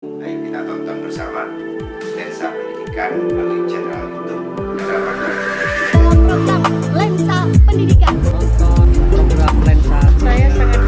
Ayo kita tonton bersama Lensa Pendidikan melalui channel YouTube Harapan. Dalam program Lensa Pendidikan. Nonton program Lensa. Saya sangat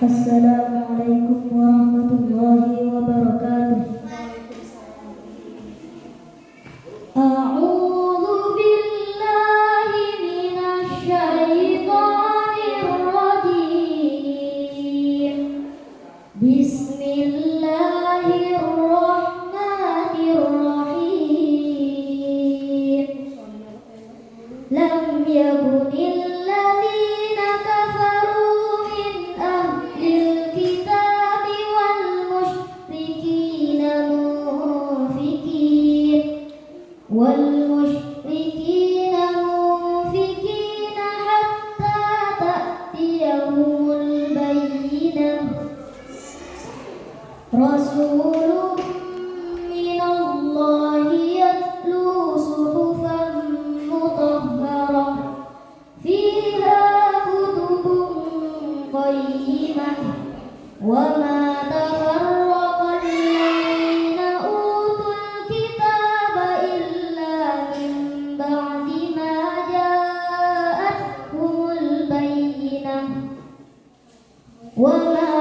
Assalamualaikum warahmatullahi wabarakatuh. A'udzu billahi minasy syaithanir rajim. Bismillahirrahmanirrahim. Lam yakunil ladzina kafaru والمشركين منفكين حتى تأتيهم البينة رسول من الله يتلو صحفا مطهرة فيها كتب قيمة وما تفرق الذين أوتوا الكتاب إلا من بعد ما جاءتهم البينة وما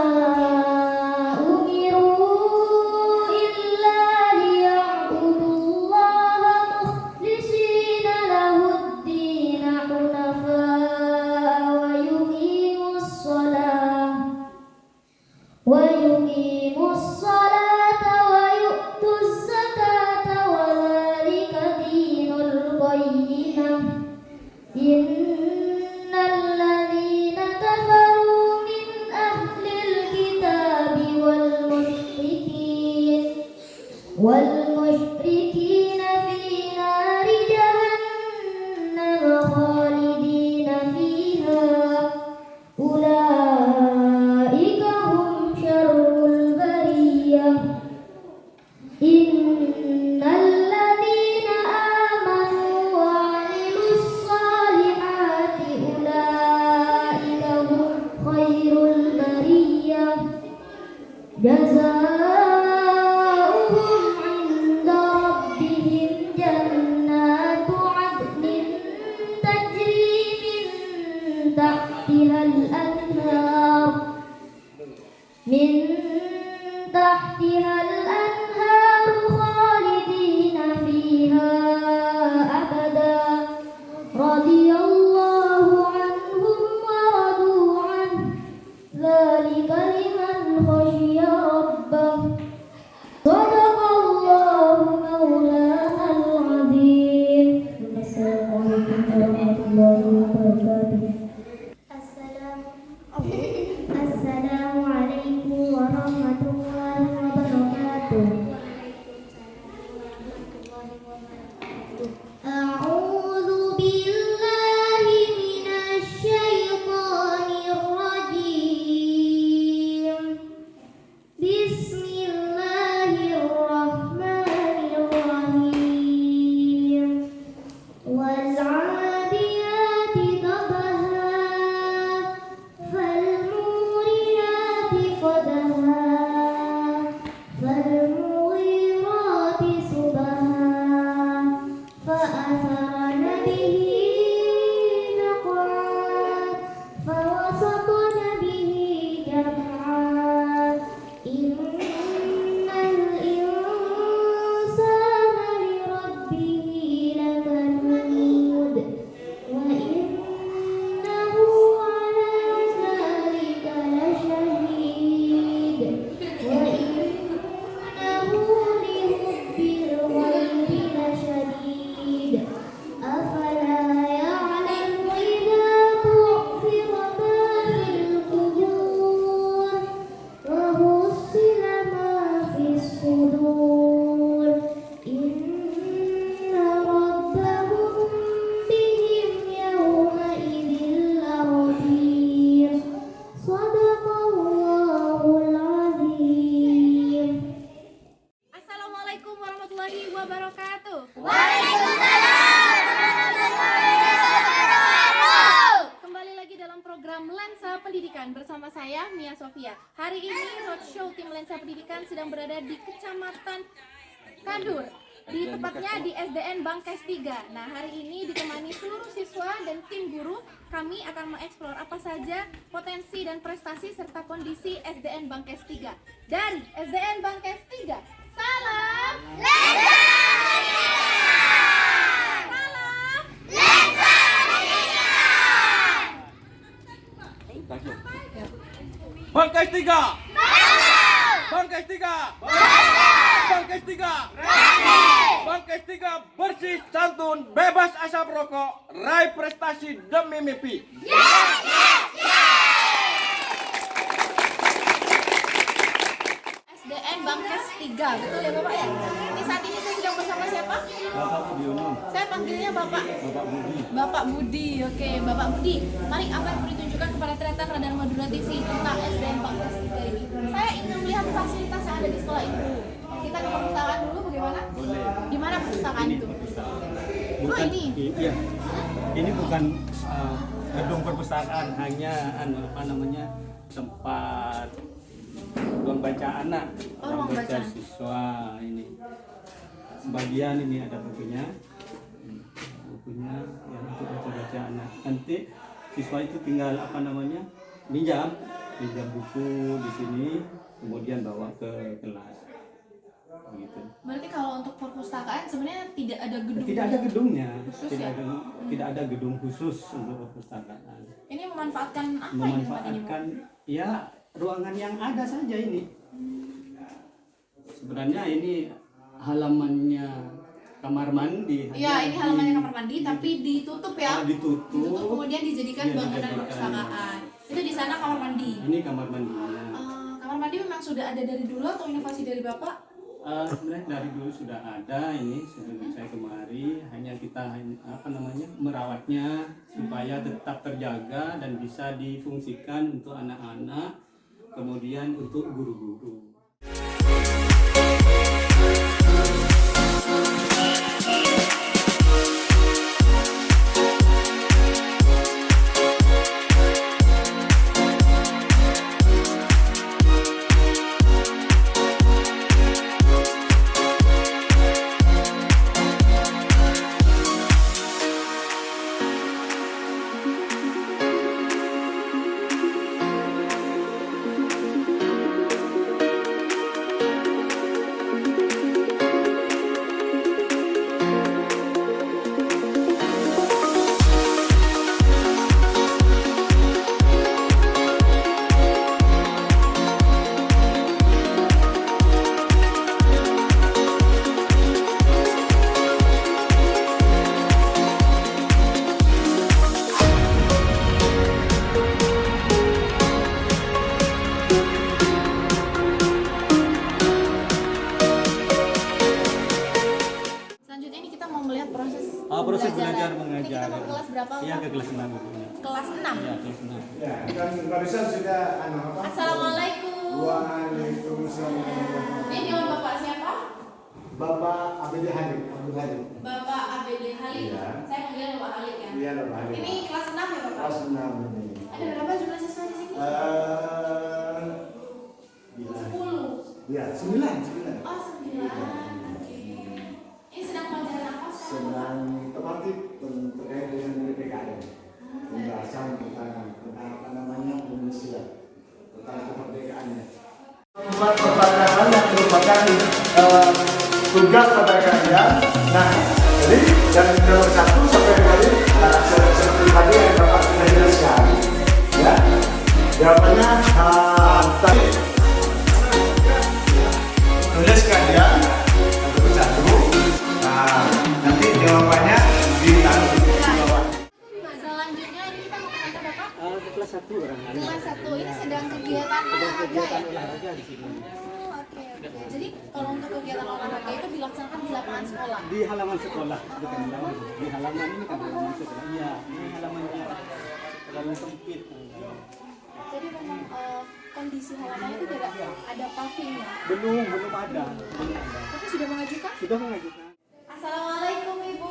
أمروا إلا ليعبدوا الله مخلصين له الدين حنفاء ويقيموا الصلاة ويؤتوا الزكاة وذلك دين القيمة إن الذين كفروا من أهل الكتاب والمشركين في نار جهنم خالدين فيها أولئك هم شر البرية إن الذين آمنوا وعملوا الصالحات أولئك هم خير البرية جزاؤهم عند ربهم جنات عدن تجري من تحتها الأنهار خالدين فيها أبدا رضي الله عنهم ورضوا عنه ذلك لمن خشي ربه صدق الله مولانا العظيم. Assalamualaikum warahmatullahi wabarakatuh. Assalamualaikum warahmatullahi wabarakatuh. ووسطن به جمعا إن الإنسان لربه لكنود وإنه على ذلك لشهيد وإنه لحب الغيب لشديد أفلا يعلم إذا بعثر ما في القبور وحصل ما في الصدور إن ربهم بهم يومئذ لخبير صدق الله العظيم. Assalamualaikum warahmatullahi wabarakatuh. Kembali lagi dalam program Lensa Pendidikan bersama saya Mia Sofia. Hari ini roadshow tim Lensa Pendidikan sedang berada di Kecamatan Kandur, di tepatnya di SDN Bangkes 3. Nah, hari ini ditemani seluruh siswa dan tim guru, kami akan mengeksplor apa saja potensi dan prestasi serta kondisi SDN Bangkes 3. Dari SDN Bangkes 3, salam Lensa! Salam Lensa! Bangkes 3. Bangkes 3. Bangkes 3. Bangkes 3 bersih, santun, bebas asap rokok, raih prestasi demi mimpi. SDN Bangkes 3, betul ya Bapak ya? Ini saat ini saya sedang bersama siapa? Bapak Budiono. Saya panggilnya Bapak Bapak Budi. Bapak Budi. Oke, Bapak Budi, mari apa yang boleh ditunjukkan kepada Tretan Radar Madura TV tentang SDN Bangkes 3 ini? Saya ingin melihat fasilitas yang ada di sekolah ini. Kita ke perpustakaan dulu bagaimana? Boleh. Di mana perpustakaan itu? Oh, ini? Iya. Ini bukan gedung perpustakaan, hanya tempat ruang baca anak. Oh, ruang baca. Siswa ini. Sebagian ini ada bukunya ya, untuk baca anak. Nanti siswa itu tinggal minjam buku di sini, kemudian bawa ke kelas. Begitu. Berarti kalau untuk perpustakaan sebenarnya tidak ada gedung. Tidak ada gedungnya, khusus tidak ada gedung khusus untuk perpustakaan. Ini memanfaatkan apa ini tempat ini? Memanfaatkan ya ruangan yang ada saja ini. Sebenarnya ini halamannya kamar mandi. Iya, ini halamannya kamar mandi, tapi ditutup ya. Ditutup, kemudian dijadikan iya, bangunan dijadikan. perpustakaan. Itu di sana kamar mandi. Ini kamar mandinya. Kamar mandi memang sudah ada dari dulu atau inovasi dari Bapak? Sebenarnya dari dulu sudah ada ini sebelum saya kemari, hanya kita merawatnya supaya tetap terjaga dan bisa difungsikan untuk anak-anak, kemudian untuk guru-guru. Proses belajar mengajar. Ini kita mau kelas berapa? Iya, ke kelas 6. Kelas 6. Iya, kelas 6. Ya, kan barusan sudah Assalamualaikum. Waalaikumsalam. Ini dengan Bapak siapa? Bapak ABD Halim. Bapak ABD Halim. Iya. Saya panggil Bapak Halim ya. Iya, Bapak Halim. Ini kelas 6 ya Bapak? Kelas 6 ini. Ada berapa jumlah siswa di sini? 10. Ya, 9. Oh, 9. Oke. Ini sedang pelajaran apa sekarang? Sedang tematik terkait dengan PPKN. Pembahasan tentang apa namanya Buat pertanyaan yang merupakan tugas pada kalian. Nah, jadi dari nomor 1 sampai tadi seperti tadi yang Bapak sudah jelaskan, ya. Jawabannya tadi tuliskan ya nomor 1. Nah, nanti jawabannya ditaruh di bawah. Selanjutnya ini kita mau kemana Bapak? Kelas 1 orang. Kelas 1 ini sedang kegiatan olahraga ya? olahraga di sini. Oke. Jadi kalau untuk kegiatan olahraga itu dilaksanakan di lapangan sekolah. Di halaman sekolah, bukan di lawan. Di halaman ini kan halaman sekolah. Iya, ini halamannya terlalu sempit. Jadi memang kondisi halaman itu tidak ada pavingnya. Belum ada. Tapi sudah mengajukan? Sudah mengajukan. Assalamualaikum Ibu.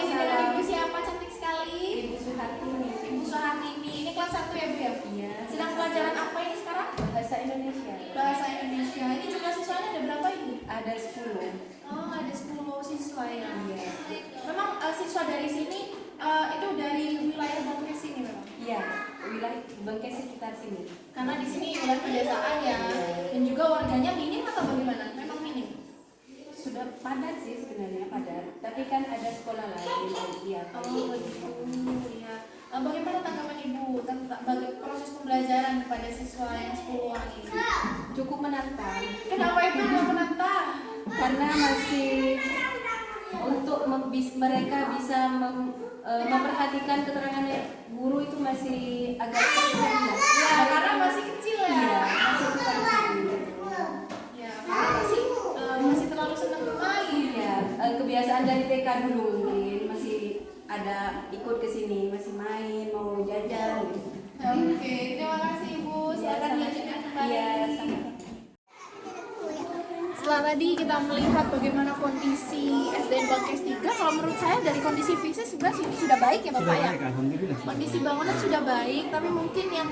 Ini dengan Ibu siapa cantik sekali? Ibu Suhartini. Ibu Suhartini. Ini kelas 1 ya Bu ya? Iya. Sedang pelajaran apa ini sekarang? Bahasa Indonesia. Bahasa Indonesia. Ini jumlah siswanya ada berapa Ibu? Ada 10. Oh, ada 10 siswa ya. Iya. Memang siswa dari sini itu dari wilayah Bangkes ini memang. Iya, wilayah Bangkes sekitar sini. Karena di sini wilayah pedesaan ya. Dan juga warganya minim atau bagaimana? Memang minim. Sudah padat sih sebenarnya padat, tapi kan ada sekolah lain. Iya. Oh begitu ya. Bagaimana tanggapan Ibu tentang proses pembelajaran kepada siswa yang 10 orang ini? Cukup menantang. Kenapa Ibu yang menantang? Karena masih untuk mereka bisa memperhatikan keterangan guru itu masih agak terkenal. Ya karena masih kecil ya. Iya, masih suka begitu. Ya karena masih terlalu senang bermain. Iya, kebiasaan dari TK dulu mungkin masih ada ikut ke sini, masih main, mau jajan gitu. Oke, terima kasih Ibu. Silakan dilanjutkan kembali. Iya, sama. Setelah tadi kita melihat bagaimana kondisi SDN Bangkes 3, kalau menurut saya dari kondisi fisik sebenarnya sini sudah baik ya Bapak ya. Alhamdulillah. Kondisi bangunan sudah baik, tapi mungkin yang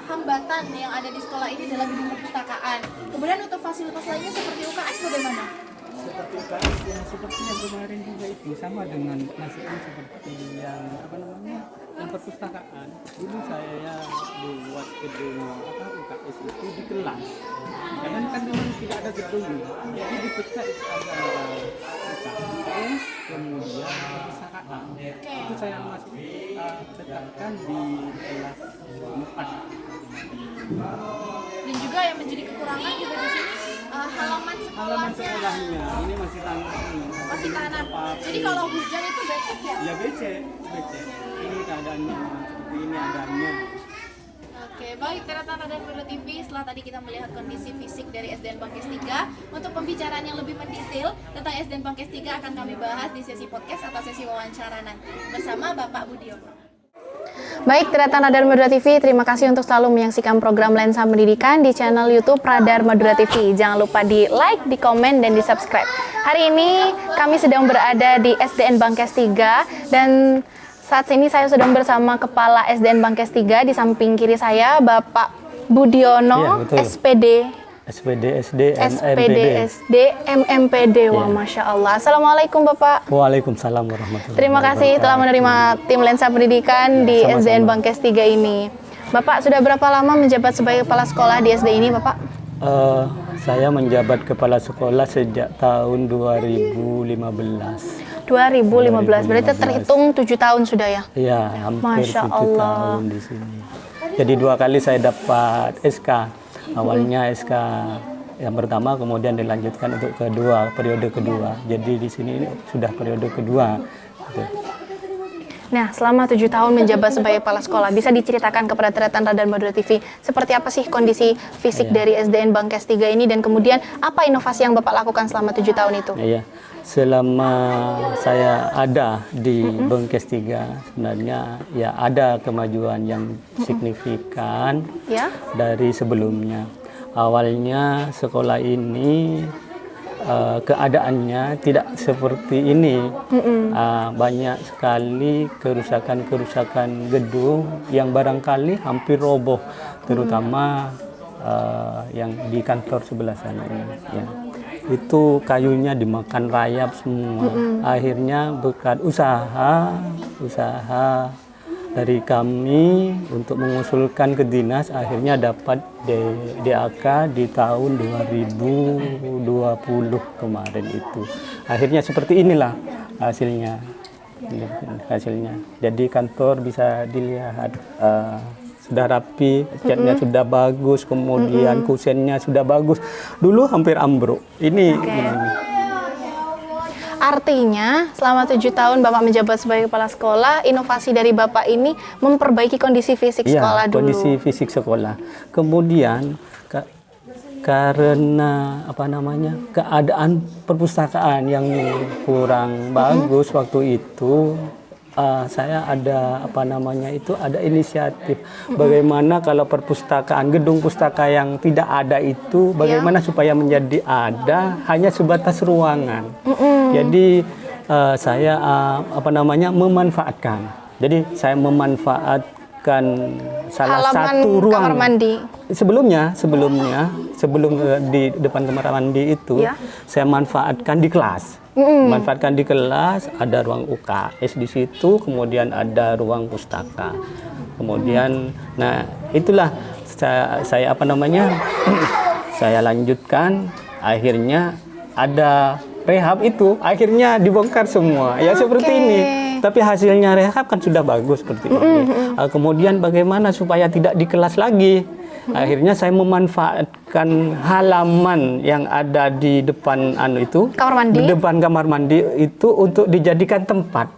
hambatan yang ada di sekolah ini adalah gedung perpustakaan. Kemudian untuk fasilitas lainnya seperti UKS bagaimana? Seperti UKS ya, seperti yang kemarin juga itu sama dengan nasibnya seperti yang yang perpustakaan. Dulu saya buat gedung UKS itu di kelas. Karena kan memang tidak ada gedung, jadi dipecah itu ada UKS, kemudian perpustakaan. Itu saya masih letakkan di kelas 4. Dan juga yang menjadi kekurangan juga di sini halaman Halaman sekolahnya. sekolahnya ini masih tanah. Masih tanah. Jadi kalau hujan itu becek ya? Ya becek. Ini keadaannya seperti ini adanya. Oke, baik Teratan dan Bro TV, setelah tadi kita melihat kondisi fisik dari SDN Bangkes 3, untuk pembicaraan yang lebih mendetail tentang SDN Bangkes 3 akan kami bahas di sesi podcast atau sesi wawancara nanti bersama Bapak Budiono. Baik, Teratan Radar Madura TV, terima kasih untuk selalu menyaksikan program Lensa Pendidikan di channel YouTube Radar Madura TV. Jangan lupa di like, di komen, dan di subscribe. Hari ini kami sedang berada di SDN Bangkes 3 dan saat ini saya sedang bersama Kepala SDN Bangkes 3, di samping kiri saya Bapak Budiono, ya, SPD SPD, SD, MMPD. Wah, Masya Allah. Assalamualaikum Bapak. Waalaikumsalam warahmatullahi Terima kasih telah menerima tim Lensa Pendidikan di Sama-sama. SDN Bangkes 3 ini. Bapak sudah berapa lama menjabat sebagai kepala sekolah di SD ini Bapak? Saya menjabat kepala sekolah sejak tahun 2015. 2015, berarti terhitung 7 tahun sudah ya? Ya, hampir Masya 7 Allah. tahun di sini. Jadi 2 kali saya dapat SK. Awalnya SK yang pertama, kemudian dilanjutkan untuk periode kedua. Jadi di sini ini sudah periode kedua. Gitu. Nah, selama 7 tahun menjabat sebagai kepala sekolah, bisa diceritakan kepada Teratan Radar Madura TV seperti apa sih kondisi fisik dari SDN Bangkes 3 ini, dan kemudian apa inovasi yang Bapak lakukan selama 7 tahun itu? Iya, selama saya ada di Bangkes 3 sebenarnya ya ada kemajuan yang signifikan Ya. dari sebelumnya. Awalnya sekolah ini keadaannya tidak seperti ini. Banyak sekali kerusakan-kerusakan gedung yang barangkali hampir roboh, terutama yang di kantor sebelah sana ini. Ya. Itu kayunya dimakan rayap semua. Akhirnya berkat usaha dari kami untuk mengusulkan ke dinas, akhirnya dapat DAK di tahun 2020 kemarin itu. Akhirnya seperti inilah hasilnya. Jadi kantor bisa dilihat sudah rapi, catnya sudah bagus, kemudian kusennya sudah bagus. Dulu hampir ambruk. Ini. Artinya selama 7 tahun Bapak menjabat sebagai kepala sekolah, inovasi dari Bapak ini memperbaiki kondisi fisik sekolah dulu. Kondisi fisik sekolah. Kemudian karena keadaan perpustakaan yang kurang bagus waktu itu, saya ada ada inisiatif bagaimana kalau perpustakaan, gedung pustaka yang tidak ada itu bagaimana supaya menjadi ada, hanya sebatas ruangan. Jadi saya memanfaatkan. Jadi saya memanfaatkan salah satu ruang kamar mandi. Sebelum di depan kamar mandi itu saya manfaatkan di kelas. Manfaatkan di kelas, ada ruang UKS di situ, kemudian ada ruang pustaka. Kemudian itulah saya saya lanjutkan, akhirnya ada rehab itu, akhirnya dibongkar semua. Ya seperti ini. Tapi hasilnya rehab kan sudah bagus seperti ini. Kemudian bagaimana supaya tidak di kelas lagi? Akhirnya saya memanfaatkan halaman yang ada di depan di depan kamar mandi itu untuk dijadikan tempat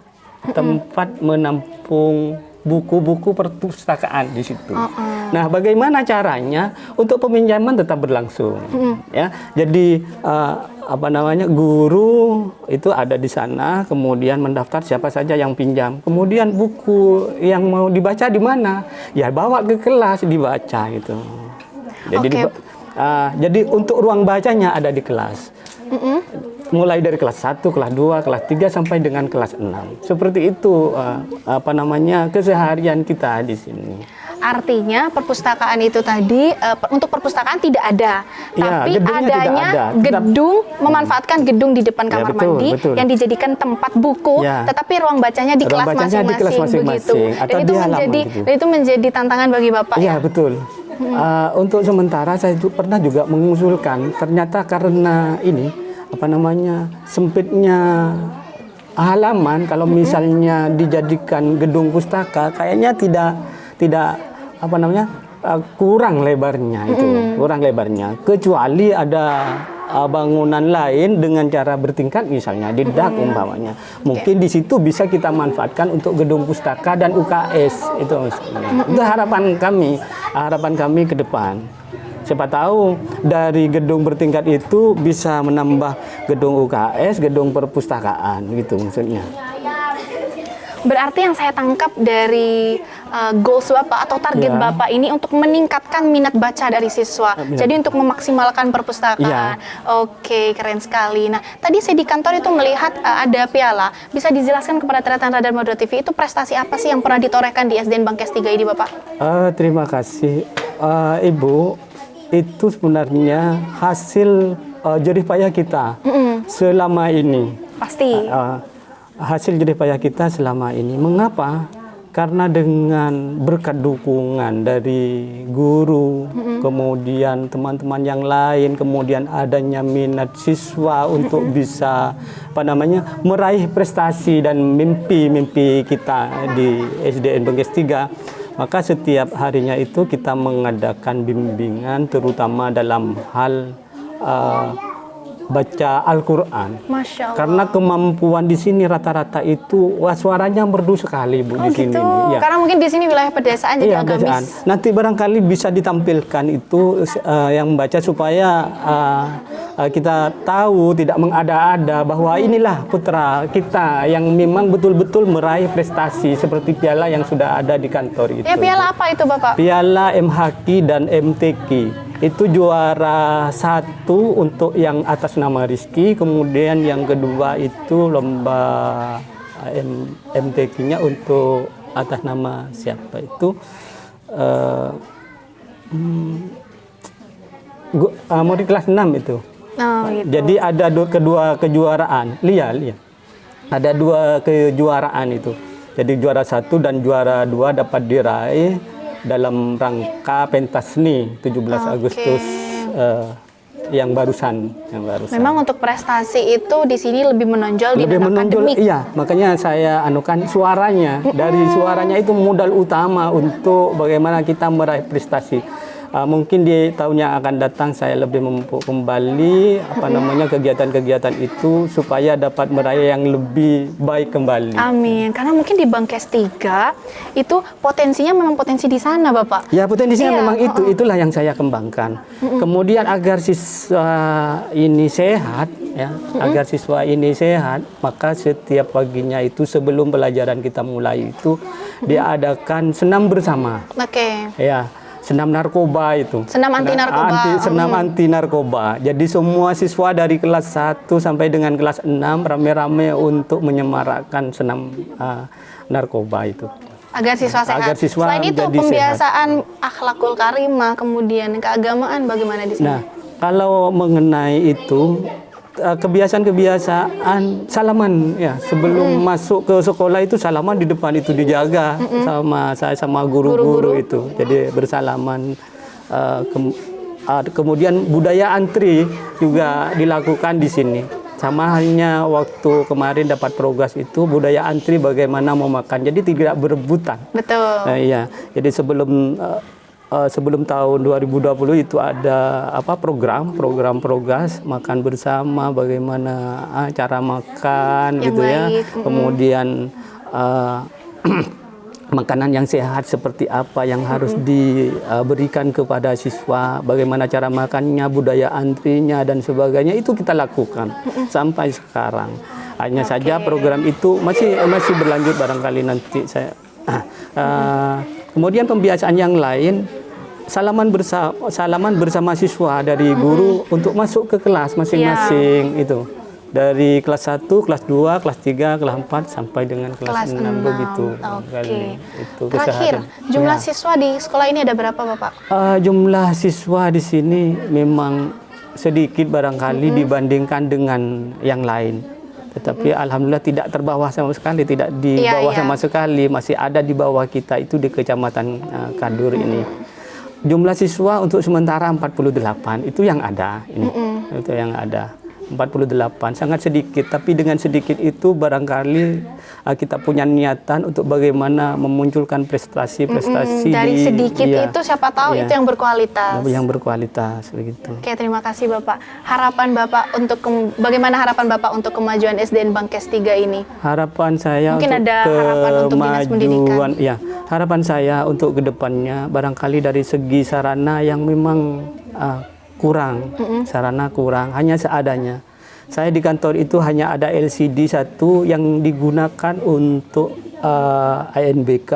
menampung buku-buku perpustakaan di situ. Nah, bagaimana caranya untuk peminjaman tetap berlangsung? Ya, jadi guru itu ada di sana, kemudian mendaftar siapa saja yang pinjam. Kemudian buku yang mau dibaca di mana? Ya bawa ke kelas dibaca gitu. Jadi jadi untuk ruang bacanya ada di kelas. Mulai dari kelas 1, kelas 2, kelas 3 sampai dengan kelas 6. Seperti itu keseharian kita di sini. Artinya perpustakaan itu tadi untuk perpustakaan tidak ada, tapi adanya gedung, memanfaatkan gedung di depan kamar mandi yang dijadikan tempat buku, tetapi ruang bacanya di kelas masing-masing begitu. Dan itu menjadi tantangan bagi Bapak. Iya, betul. Untuk sementara saya pernah juga mengusulkan, ternyata karena ini sempitnya halaman, kalau misalnya dijadikan gedung pustaka kayaknya tidak kurang lebarnya itu, kurang lebarnya, kecuali ada bangunan lain dengan cara bertingkat, misalnya di dak umpamanya, mungkin di situ bisa kita manfaatkan untuk gedung pustaka dan UKS itu misalnya. Itu harapan kami ke depan. Siapa tahu dari gedung bertingkat itu bisa menambah gedung UKS, gedung perpustakaan gitu maksudnya. Berarti yang saya tangkap dari goals Bapak atau target Bapak ini untuk meningkatkan minat baca dari siswa. Jadi untuk memaksimalkan perpustakaan. Oke, keren sekali. Nah, tadi saya di kantor itu melihat ada piala. Bisa dijelaskan kepada Tretan Radar Madura TV itu prestasi apa sih yang pernah ditorehkan di SDN Bangkes 3 ini, Bapak? Terima kasih, Ibu. Itu sebenarnya hasil jerih payah kita selama ini. Pasti. Hasil jerih payah kita selama ini. Mengapa? Karena dengan berkat dukungan dari guru, kemudian teman-teman yang lain, kemudian adanya minat siswa untuk bisa meraih prestasi dan mimpi-mimpi kita di SDN Bangkes 3. Maka setiap harinya itu kita mengadakan bimbingan, terutama dalam hal baca Al-Quran. Masya Allah. Karena kemampuan di sini rata-rata itu suaranya merdu sekali, Bu, di sini. Gitu. Ya. Karena mungkin di sini wilayah pedesaan jadi agamis. Nanti barangkali bisa ditampilkan itu yang membaca supaya kita tahu, tidak mengada-ada bahwa inilah putra kita yang memang betul-betul meraih prestasi seperti piala yang sudah ada di kantor itu. Ya, piala apa itu, Bapak? Piala MHQ dan MTQ. Itu juara 1 untuk yang atas nama Rizky, kemudian yang kedua itu lomba MTQ-nya untuk atas nama siapa itu? Mau di kelas 6 itu. Gitu. Jadi ada kedua kejuaraan. Lihat. Ada 2 kejuaraan itu. Jadi juara 1 dan juara 2 dapat diraih dalam rangka pentas seni 17 Agustus yang barusan. Memang untuk prestasi itu di sini lebih menonjol di akademik. Iya, makanya saya anukan suaranya. Dari suaranya itu modal utama untuk bagaimana kita meraih prestasi. Mungkin di tahun yang akan datang saya lebih memupuk kembali kegiatan-kegiatan itu supaya dapat meraih yang lebih baik kembali. Amin. Karena mungkin di Bangkes 3 itu potensinya memang potensi di sana, Bapak. Ya, potensinya memang itulah yang saya kembangkan. Kemudian agar siswa ini sehat ya, agar siswa ini sehat, maka setiap paginya itu sebelum pelajaran kita mulai itu diadakan senam bersama. Oke. Ya. Senam narkoba itu. Senam anti narkoba. Senam anti narkoba. Jadi semua siswa dari kelas 1 sampai dengan kelas 6 rame-rame untuk menyemarakkan senam narkoba itu. Agar siswa sehat. Agar siswa selain itu pembiasaan akhlakul karimah, kemudian keagamaan bagaimana di sini? Nah, kalau mengenai itu kebiasaan salaman ya, sebelum masuk ke sekolah itu salaman di depan itu dijaga sama saya sama guru-guru itu. Jadi bersalaman, kemudian budaya antri juga dilakukan di sini. Sama halnya waktu kemarin dapat progres itu budaya antri bagaimana mau makan. Jadi tidak berebutan. Betul. Iya. Jadi sebelum tahun 2020 itu ada program progres makan bersama, bagaimana cara makan yang gitu baik. Ya. Kemudian makanan yang sehat seperti apa yang harus diberikan kepada siswa, bagaimana cara makannya, budaya antrinya dan sebagainya itu kita lakukan sampai sekarang. Hanya saja program itu masih berlanjut, barangkali nanti saya kemudian pembiasaan yang lain, salaman bersama siswa dari guru untuk masuk ke kelas masing-masing itu. Dari kelas 1, kelas 2, kelas 3, kelas 4 sampai dengan kelas 6 begitu. Oke. Itu terakhir, jumlah siswa di sekolah ini ada berapa, Bapak? Jumlah siswa di sini memang sedikit barangkali dibandingkan dengan yang lain. Tetapi alhamdulillah tidak terbawah sama sekali, tidak di bawah sama sekali, masih ada di bawah kita itu di Kecamatan Kadur ini. Jumlah siswa untuk sementara 48 itu yang ada ini. Itu yang ada. 48 sangat sedikit, tapi dengan sedikit itu barangkali kita punya niatan untuk bagaimana memunculkan prestasi-prestasi dari sedikit itu siapa tahu itu yang berkualitas. Yang berkualitas begitu. Oke, terima kasih Bapak. Harapan Bapak untuk bagaimana harapan Bapak untuk kemajuan SDN Bangkes 3 ini? Harapan saya mungkin ada harapan untuk Dinas Pendidikan. Ya, harapan saya untuk kedepannya barangkali dari segi sarana yang memang kurang, sarana kurang, hanya seadanya. Saya di kantor itu hanya ada LCD satu yang digunakan untuk ANBK,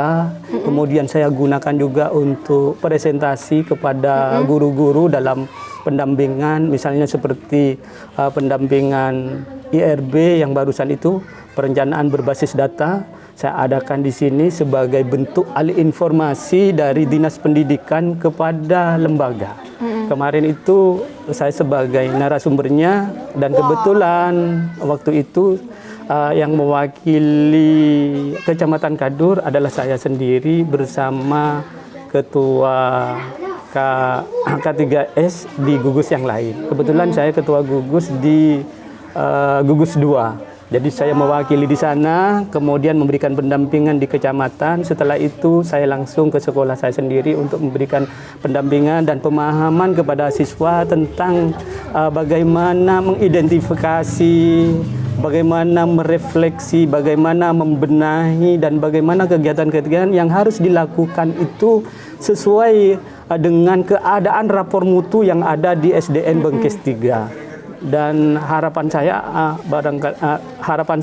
kemudian saya gunakan juga untuk presentasi kepada guru-guru dalam pendampingan, misalnya seperti pendampingan IRB yang barusan itu, perencanaan berbasis data. Saya adakan di sini sebagai bentuk alih informasi dari Dinas Pendidikan kepada lembaga. Kemarin itu saya sebagai narasumbernya dan kebetulan waktu itu yang mewakili Kecamatan Kadur adalah saya sendiri bersama Ketua K3S di gugus yang lain. Kebetulan saya Ketua gugus di gugus 2. Jadi saya mewakili di sana, kemudian memberikan pendampingan di kecamatan. Setelah itu saya langsung ke sekolah saya sendiri untuk memberikan pendampingan dan pemahaman kepada siswa tentang bagaimana mengidentifikasi, bagaimana merefleksi, bagaimana membenahi, dan bagaimana kegiatan-kegiatan yang harus dilakukan itu sesuai dengan keadaan rapor mutu yang ada di SDN Bangkes 3. Dan harapan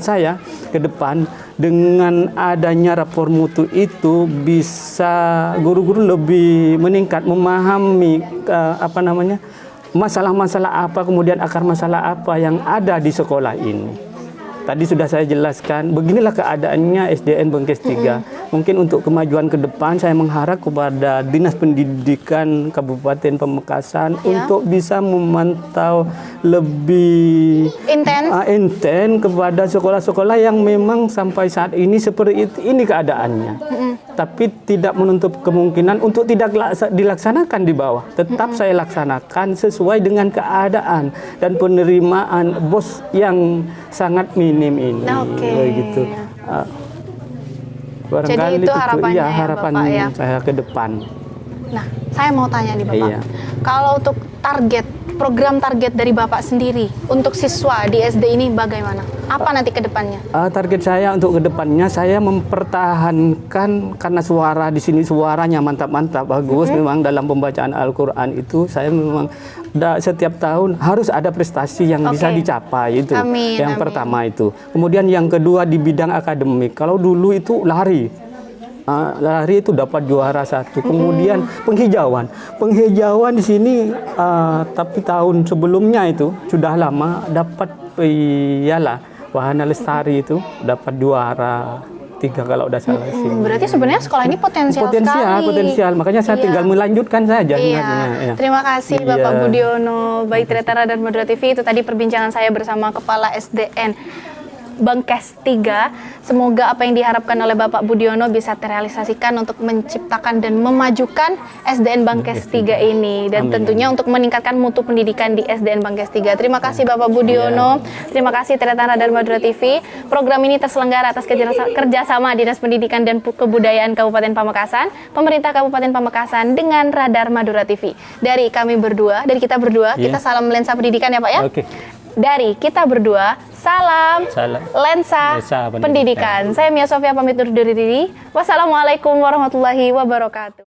saya ke depan dengan adanya rapor mutu itu bisa guru-guru lebih meningkat memahami masalah-masalah apa, kemudian akar masalah apa yang ada di sekolah ini. tadi sudah saya jelaskan, beginilah keadaannya SDN Bangkes 3. Mungkin untuk kemajuan ke depan saya mengharap kepada Dinas Pendidikan Kabupaten Pamekasan untuk bisa memantau lebih intens kepada sekolah-sekolah yang memang sampai saat ini seperti ini keadaannya. Tapi tidak menutup kemungkinan untuk tidak dilaksanakan di bawah. Tetap saya laksanakan sesuai dengan keadaan dan penerimaan bos yang sangat minim ini. Begitu. Jadi itu harapannya ya, harapan Bapak, ya? saya ke depan. Nah, saya mau tanya nih Bapak. Iya. Kalau untuk program target dari Bapak sendiri untuk siswa di SD ini bagaimana? Apa nanti ke depannya? Target saya untuk ke depannya, saya mempertahankan, karena suara di sini suaranya mantap-mantap, bagus. Memang dalam pembacaan Al-Quran itu saya memang setiap tahun harus ada prestasi yang bisa dicapai itu. Yang pertama itu. Kemudian yang kedua di bidang akademik. Kalau dulu itu lari itu dapat juara 1. Kemudian penghijauan di sini, tapi tahun sebelumnya itu sudah lama dapat wahana lestari itu dapat juara 3 kalau udah salah sih. Berarti sebenarnya sekolah ini potensial sekali. Potensial. Makanya saya tinggal melanjutkan saja. Iya. Terima kasih Bapak Budiono. Baik, Tirta dan Madura TV, itu tadi perbincangan saya bersama Kepala SDN Bangkes 3. Semoga apa yang diharapkan oleh Bapak Budiono bisa terrealisasikan untuk menciptakan dan memajukan SDN Bangkes 3 ini, dan tentunya untuk meningkatkan mutu pendidikan di SDN Bangkes 3. Terima kasih Bapak Budiono. Terima kasih Tirta dan Madura TV. Program ini terselenggara atas kerjasama Dinas Pendidikan dan Kebudayaan Kabupaten Pamekasan, Pemerintah Kabupaten Pamekasan dengan Radar Madura TV. Dari kita berdua, kita salam lensa pendidikan ya Pak ya. Dari kita berdua, salam lensa pendidikan. Saya Mia Sofia pamit undur diri. Wassalamualaikum warahmatullahi wabarakatuh.